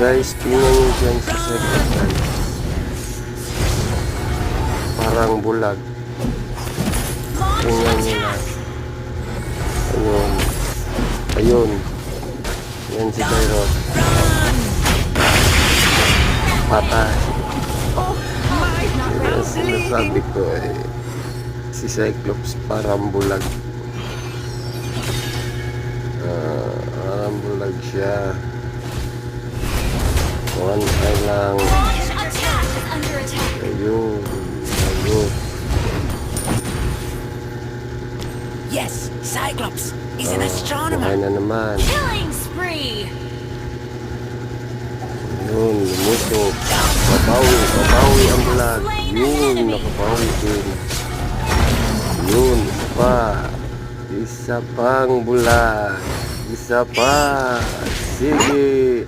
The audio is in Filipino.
guys, tingnan nyo dyan sa second guys. Parang bulag. Tingnan nyo na. Ayun. Ayun. Yan si Kairos. Patay. Yan ang sinasabi ko eh. Si Cyclops parang bulag. Parang bulag siya. One eye lang. Ayun. Ayun. Yes, Cyclops is an astronomer. Buhay na naman. Killing spree. Yun, lumutok. Babawi ang bulag. Yun, nakabawi din. Yun, isa pang bulag. Isa pa. Sige.